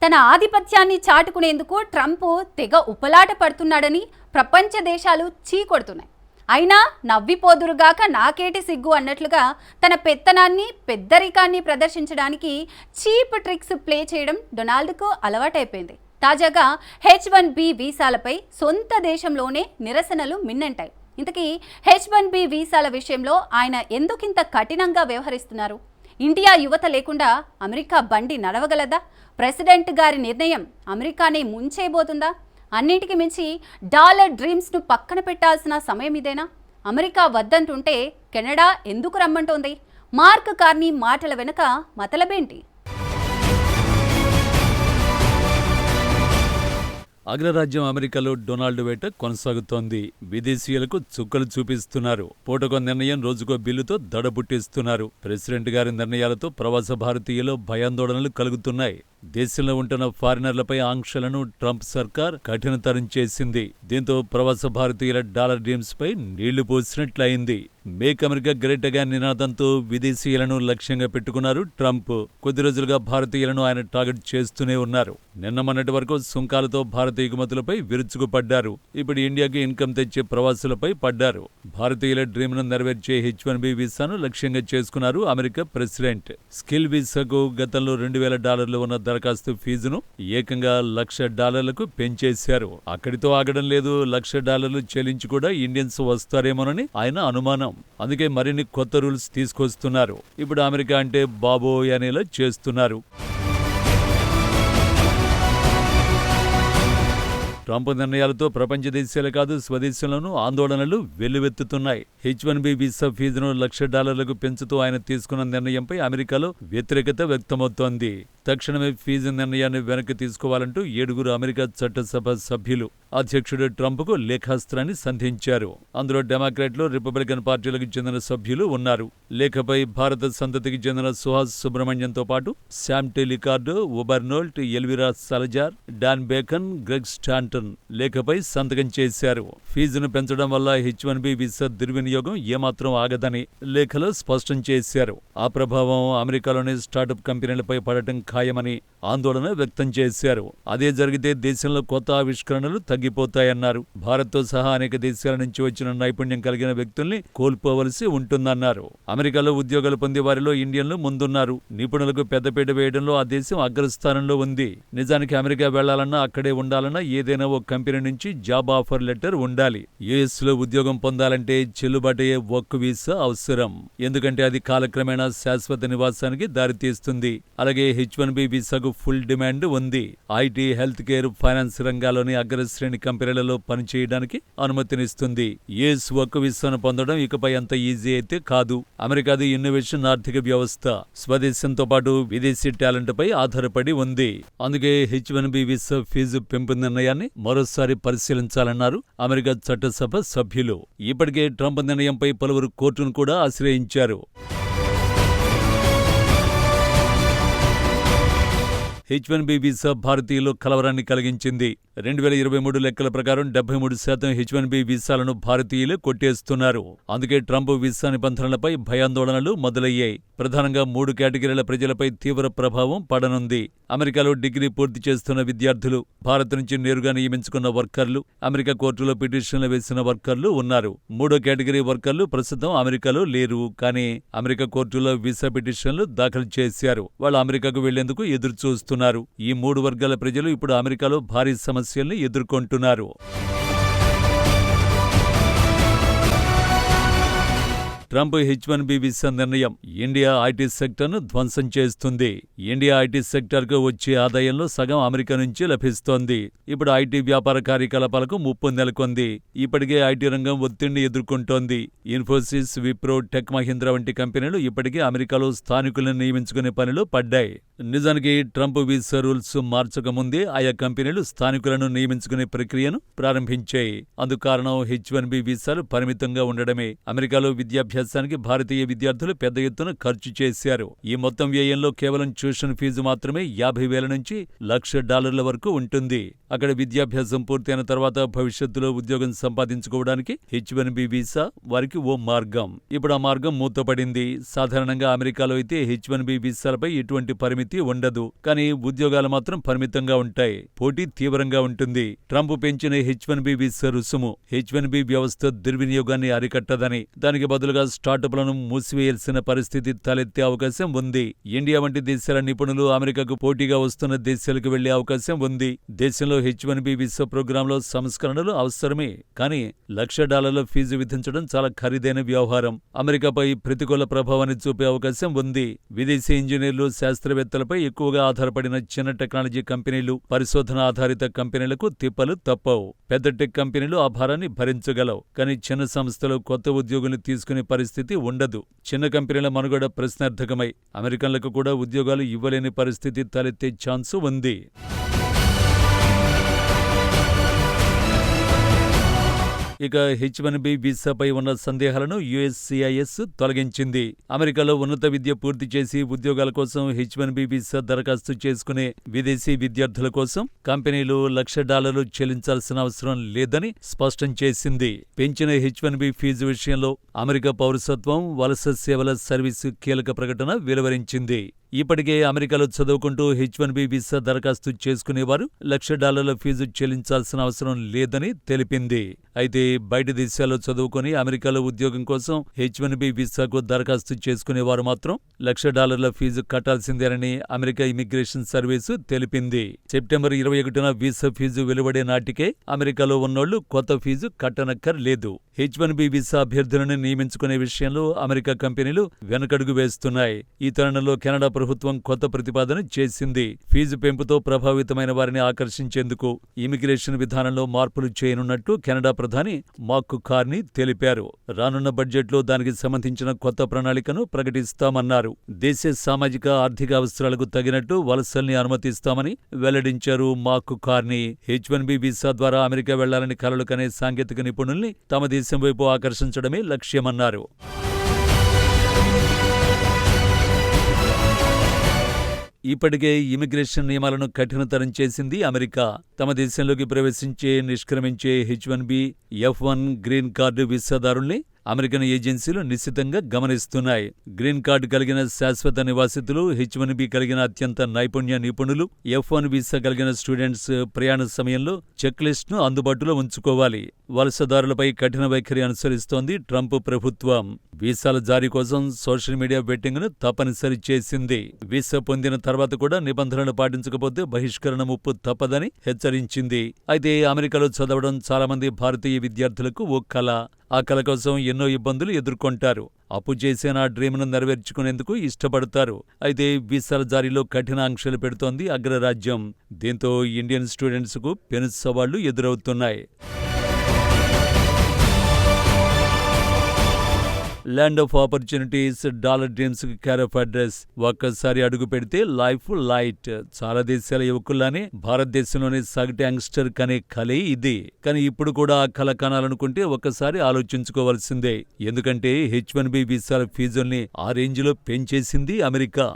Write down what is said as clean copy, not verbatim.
తన ఆధిపత్యాన్ని చాటుకునేందుకు ట్రంప్ తెగ ఉపలాట పడుతున్నాడని ప్రపంచ దేశాలు చీకొడుతున్నాయి. అయినా నవ్విపోదురుగాక నాకేటి సిగ్గు అన్నట్లుగా తన పెత్తనాన్ని పెద్దరికాన్ని ప్రదర్శించడానికి చీప్ ట్రిక్స్ ప్లే చేయడం డొనాల్డ్కు అలవాటైపోయింది. తాజాగా H1B వీసాలపై సొంత దేశంలోనే నిరసనలు మిన్నంటాయి. ఇంతకీ H1B వీసాల విషయంలో ఆయన ఎందుకింత కఠినంగా వ్యవహరిస్తున్నారు? ఇండియా యువత లేకుండా అమెరికా బండి నడవగలదా? ప్రెసిడెంట్ గారి నిర్ణయం అమెరికానే ముంచేయబోతుందా? అన్నింటికి మించి డాలర్ డ్రీమ్స్ను పక్కన పెట్టాల్సిన సమయం ఇదేనా? అమెరికా వద్దంటుంటే కెనడా ఎందుకు రమ్మంటోంది? మార్క్ కార్నీ మాటల వెనుక మతలబేంటి? అగ్రరాజ్యం అమెరికాలో డొనాల్డ్ వేట కొనసాగుతోంది. విదేశీయులకు చుక్కలు చూపిస్తున్నారు. పూటకో నిర్ణయం, రోజుకో బిల్లుతో దడబుట్టిస్తున్నారు. ప్రెసిడెంట్ గారి నిర్ణయాలతో ప్రవాస భారతీయులు భయాందోళనలు కలుగుతున్నాయి. దేశంలో ఉంటున్న ఫారినర్లపై ఆంక్షలను ట్రంప్ సర్కార్ కఠినతరం చేసింది. దీంతో ప్రవాస భారతీయుల డాలర్ డ్రీమ్స్ పై నీళ్లు పోసినట్లయింది. మేక్ అమెరికా గ్రేట్ అగైన్ నినాదంతో విదేశీయులను లక్ష్యంగా పెట్టుకున్నారు ట్రంప్. కొద్ది రోజులుగా భారతీయులను ఆయన టార్గెట్ చేస్తూనే ఉన్నారు. నిన్న మొన్నటి వరకు సుంకాలతో భారతీయ ఎగుమతులపై విరుచుకుపడ్డారు. ఇప్పుడు ఇండియాకి ఇన్కమ్ తెచ్చే ప్రవాసులపై పడ్డారు. భారతీయుల డ్రీమ్ను నెరవేర్చే H1B వీసాను లక్ష్యంగా చేసుకున్నారు అమెరికా ప్రెసిడెంట్. స్కిల్ వీసాకు గతంలో $2,000 ఉన్న దరఖాస్తు ఫీజును ఏకంగా $1,00,000 పెంచేశారు. అక్కడితో ఆగడం లేదు. $1,00,000 చెల్లించి కూడా ఇండియన్స్ వస్తారేమోనని ఆయన అనుమానం. అందుకే మరిన్ని కొత్త రూల్స్ తీసుకొస్తున్నారు. ఇప్పుడు అమెరికా అంటే బాబోయ్ అనేలా చేస్తున్నారు. ట్రంప్ నిర్ణయాలతో ప్రపంచ దేశాలే కాదు, స్వదేశంలోనూ ఆందోళనలు వెల్లువెత్తుతున్నాయి. H1B వీసా ఫీజును $1,00,000 పెంచుతూ ఆయన తీసుకున్న నిర్ణయంపై అమెరికాలో వ్యతిరేకత వ్యక్తమవుతోంది. తక్షణమే ఫీజు నిర్ణయాన్ని వెనక్కి తీసుకోవాలంటూ 7 అమెరికా చట్టసభ సభ్యులు అధ్యక్షుడు ట్రంప్కు లేఖాస్త్రాన్ని సంధించారు. అందులో డెమోక్రాట్లు, రిపబ్లికన్ పార్టీలకు చెందిన సభ్యులు ఉన్నారు. లేఖపై భారత సంతతికి చెందిన సుహాస్ సుబ్రహ్మణ్యంతో పాటు శామ్ టెలికార్డ్, ఉబర్నోల్ట్, Elvira Salazar, Don Bacon, Greg Stanton లేఖపై సంతకం చేశారు. ఫీజును పెంచడం వల్ల H1B వీసా దుర్వినియోగం ఏమాత్రం ఆగదని లేఖలో స్పష్టం చేశారు. ఆ ప్రభావం అమెరికాలోని స్టార్టప్ కంపెనీలపై పడటం ఖాయమని ఆందోళన వ్యక్తం చేశారు. అదే జరిగితే దేశంలో కొత్త ఆవిష్కరణలు తగ్గిపోతాయన్నారు. భారత్తో సహా అనేక దేశాల నుంచి వచ్చిన నైపుణ్యం కలిగిన వ్యక్తుల్ని కోల్పోవలసి ఉంటుందన్నారు. అమెరికాలో ఉద్యోగాలు పొందే వారిలో ఇండియన్లు ముందున్నారు. నిపుణులకు పెద్దపీట వేయడంలో ఆ దేశం అగ్రస్థానంలో ఉంది. నిజానికి అమెరికా వెళ్లాలన్నా, అక్కడే ఉండాలన్నా ఏదైనా ఓ కంపెనీ నుంచి జాబ్ ఆఫర్ లెటర్ ఉండాలి. US లో ఉద్యోగం పొందాలంటే చెల్లుబాటయ్యే వర్క్ వీసా అవసరం. ఎందుకంటే అది కాలక్రమేణా శాశ్వత నివాసానికి దారితీస్తుంది. అలాగే H1B వీసాకు ఫుల్ డిమాండ్ ఉంది. IT, హెల్త్ కేర్, ఫైనాన్స్ రంగాల్లోని అగ్రశ్రేణి కంపెనీలలో పనిచేయడానికి అనుమతినిస్తుంది. US వర్క్ వీసాను పొందడం ఇకపై అంత ఈజీ అయితే కాదు. అమెరికాది ఇన్నోవేషన్ ఆర్థిక వ్యవస్థ స్వదేశంతో పాటు విదేశీ టాలెంట్ పై ఆధారపడి ఉంది. అందుకే H1B వీసా ఫీజు పెంపు నిర్ణయాన్ని మరోసారి పరిశీలించాలన్నారు అమెరికా చట్టసభ సభ్యులు. ఇప్పటికే ట్రంప్ నిర్ణయంపై పలువురు కోర్టును కూడా ఆశ్రయించారు. H1B వీసా భారతీయులు కలవరాన్ని కలిగించింది. 2023 లెక్కల ప్రకారం 73% H1B వీసాలను భారతీయులే కొట్టేస్తున్నారు. అందుకే ట్రంప్ వీసా నిబంధనలపై భయాందోళనలు మొదలయ్యాయి. ప్రధానంగా 3 కేటగిరీల ప్రజలపై తీవ్ర ప్రభావం పడనుంది. అమెరికాలో డిగ్రీ పూర్తి చేస్తున్న విద్యార్థులు, భారత్ నుంచి నేరుగా నియమించుకున్న వర్కర్లు, అమెరికా కోర్టులో పిటిషన్లు వేసిన వర్కర్లు ఉన్నారు. 3వ కేటగిరీ వర్కర్లు ప్రస్తుతం అమెరికాలో లేరు. కానీ అమెరికా కోర్టులో వీసా పిటిషన్లు దాఖలు చేశారు. వాళ్ళు అమెరికాకు వెళ్లేందుకు ఎదురు చూస్తున్నారు. ఈ 3 వర్గాల ప్రజలు ఇప్పుడు అమెరికాలో భారీ సమస్యల్ని ఎదుర్కొంటున్నారు. ట్రంప్ H1B వీసా నిర్ణయం ఇండియా ఐటీ సెక్టర్ను ధ్వంసం చేస్తుంది. ఇండియా ఐటీ సెక్టర్కు వచ్చే ఆదాయంలో సగం అమెరికా నుంచి లభిస్తోంది. ఇప్పుడు ఐటీ వ్యాపార కార్యకలాపాలకు ముప్పు నెలకొంది. ఇప్పటికే ఐటీ రంగం ఒత్తిడిని ఎదుర్కొంటోంది. ఇన్ఫోసిస్, విప్రో, టెక్ మహీంద్రా వంటి కంపెనీలు ఇప్పటికే అమెరికాలో స్థానికులను నియమించుకునే పనిలో పడ్డాయి. నిజానికి ట్రంప్ వీసా రూల్స్ మార్చకముందే ఆయా కంపెనీలు స్థానికులను నియమించుకునే ప్రక్రియను ప్రారంభించాయి. అందుకు కారణం H1B వీసాలు పరిమితంగా ఉండడమే. అమెరికాలో విద్యాభ్యాసానికి భారతీయ విద్యార్థులు పెద్ద ఎత్తున ఖర్చు చేశారు. ఈ మొత్తం వ్యయంలో కేవలం ట్యూషన్ ఫీజు మాత్రమే $50,000 నుంచి $1,00,000 వరకు ఉంటుంది. అక్కడ విద్యాభ్యాసం పూర్తయిన తర్వాత భవిష్యత్తులో ఉద్యోగం సంపాదించుకోవడానికి H1B వీసా వారికి ఓ మార్గం. ఇప్పుడు ఆ మార్గం మూతపడింది. సాధారణంగా అమెరికాలో అయితే H1B వీసాలపై ఎటువంటి పరిమితి ఉండదు. కానీ ఉద్యోగాలు మాత్రం పరిమితంగా ఉంటాయి. పోటీ తీవ్రంగా ఉంటుంది. ట్రంప్ పెంచిన H1B వీసా రుసుము H1B వ్యవస్థ దుర్వినియోగాన్ని అరికట్టదని, దానికి బదులుగా స్టార్టప్లను మూసివేయాల్సిన పరిస్థితి తలెత్తే అవకాశం ఉంది. ఇండియా వంటి దేశాల నిపుణులు అమెరికాకు పోటీగా వస్తున్న దేశాలకు వెళ్లే అవకాశం ఉంది. దేశంలో H1B వీసా ప్రోగ్రాంలో సంస్కరణలు అవసరమే. కానీ $1,00,000 ఫీజు విధించడం చాలా ఖరీదైన వ్యవహారం. అమెరికాపై ప్రతికూల ప్రభావాన్ని చూపే అవకాశం ఉంది. విదేశీ ఇంజనీర్లు, శాస్త్రవేత్తలపై ఎక్కువగా ఆధారపడిన చిన్న టెక్నాలజీ కంపెనీలు, పరిశోధన ఆధారిత కంపెనీలకు తిప్పలు తప్పవు. పెద్ద టెక్ కంపెనీలు ఆ భారాన్ని భరించగలవు. కానీ చిన్న సంస్థలు కొత్త ఉద్యోగుల్ని తీసుకునే పరిస్థితి ఉండదు. చిన్న కంపెనీల మనుగడ ప్రశ్నార్థకమై అమెరికన్లకు కూడా ఉద్యోగాలు ఇవ్వలేని పరిస్థితి తలెత్తే ఛాన్సు ఉంది. ఇక H1B వీసాపై ఉన్న సందేహాలను USCIS తొలగించింది. అమెరికాలో ఉన్నత విద్య పూర్తి చేసి ఉద్యోగాల కోసం H1B వీసా దరఖాస్తు చేసుకునే విదేశీ విద్యార్థుల కోసం కంపెనీలు $1,00,000 చెల్లించాల్సిన అవసరం లేదని స్పష్టం చేసింది. పెంచిన H1B ఫీజు విషయంలో అమెరికా పౌరసత్వం, వలస సేవల సర్వీసు కీలక ప్రకటన వెలువరించింది. ఇప్పటికే అమెరికాలో చదువుకుంటూ H1B వీసా దరఖాస్తు చేసుకునేవారు $1,00,000 ఫీజు చెల్లించాల్సిన అవసరం లేదని తెలిపింది. అయితే బయట దేశాల్లో చదువుకొని అమెరికాలో ఉద్యోగం కోసం H1B వీసాకు దరఖాస్తు చేసుకునేవారు మాత్రం $1,00,000 ఫీజు కట్టాల్సిందేనని అమెరికా ఇమిగ్రేషన్ సర్వీసు తెలిపింది. సెప్టెంబర్ 21న వీసా ఫీజు వెలువడే నాటికే అమెరికాలో ఉన్నోళ్లు కొత్త ఫీజు కట్టనక్కర్లేదు. H1B వీసా అభ్యర్థులను నియమించుకునే విషయంలో అమెరికా కంపెనీలు వెనకడుగు వేస్తున్నాయి. ఈ తరుణంలో కెనడా ప్రభుత్వం కొత్త ప్రతిపాదన చేసింది. ఫీజు పెంపుతో ప్రభావితమైన వారిని ఆకర్షించేందుకు ఇమిగ్రేషన్ విధానంలో మార్పులు చేయనున్నట్టు కెనడా ప్రధాని మార్క్ కార్నీ తెలిపారు. రానున్న బడ్జెట్లో దానికి సంబంధించిన కొత్త ప్రణాళికను ప్రకటిస్తామన్నారు. దేశ సామాజిక ఆర్థిక అవసరాలకు తగినట్టు వలసల్ని అనుమతిస్తామని వెల్లడించారు మార్క్ కార్నీ. H1B వీసా ద్వారా అమెరికా వెళ్లాలని కలలు కనే సాంకేతిక నిపుణుల్ని తమ దేశం వైపు ఆకర్షించడమే లక్ష్యమన్నారు. ఇప్పటికే ఇమిగ్రేషన్ నియమాలను కఠినతరం చేసింది అమెరికా. తమ దేశంలోకి ప్రవేశించే, నిష్క్రమించే H1B, F1 గ్రీన్ కార్డు వీసాదారుల్ని అమెరికన్ ఏజెన్సీలు నిశితంగా గమనిస్తున్నాయి. గ్రీన్ కార్డు కలిగిన శాశ్వత నివాసితులు, H1B కలిగిన అత్యంత నైపుణ్య నిపుణులు, F1 వీసా కలిగిన స్టూడెంట్స్ ప్రయాణ సమయంలో చెక్ లిస్ట్ను అందుబాటులో ఉంచుకోవాలి. వలసదారులపై కఠిన వైఖరి అనుసరిస్తోంది ట్రంప్ ప్రభుత్వం. వీసాల జారీ కోసం సోషల్ మీడియా వెట్టింగ్ను తప్పనిసరి చేసింది. వీసా పొందిన తర్వాత కూడా నిబంధనలు పాటించకపోతే బహిష్కరణ ముప్పు తప్పదని హెచ్చరించింది. అయితే అమెరికాలో చదవడం చాలా మంది భారతీయ విద్యార్థులకు ఓ కల. ఆ కల కోసం ఎన్నో ఇబ్బందులు ఎదుర్కొంటారు. అప్పు చేసిన ఆ డ్రీమ్ను నెరవేర్చుకునేందుకు ఇష్టపడతారు. అయితే వీసాల జారీలో కఠిన ఆంక్షలు పెడుతోంది అగ్రరాజ్యం. దీంతో ఇండియన్ స్టూడెంట్స్కు పెను సవాళ్లు ఎదురవుతున్నాయి. Land of opportunities, dollar dreams care of address. ఒక్కసారి అడుగు పెడితే లైఫ్ లైట్. చాలా దేశాల యువకుల్లానే భారతదేశంలోని సగటు యంగ్స్టర్ కనే కలే ఇది. కానీ ఇప్పుడు కూడా ఆ కల కనాలనుకుంటే ఒక్కసారి ఆలోచించుకోవాల్సిందే. ఎందుకంటే H1B వీసాల ఫీజుల్ని ఆ రేంజ్లో పెంచేసింది అమెరికా.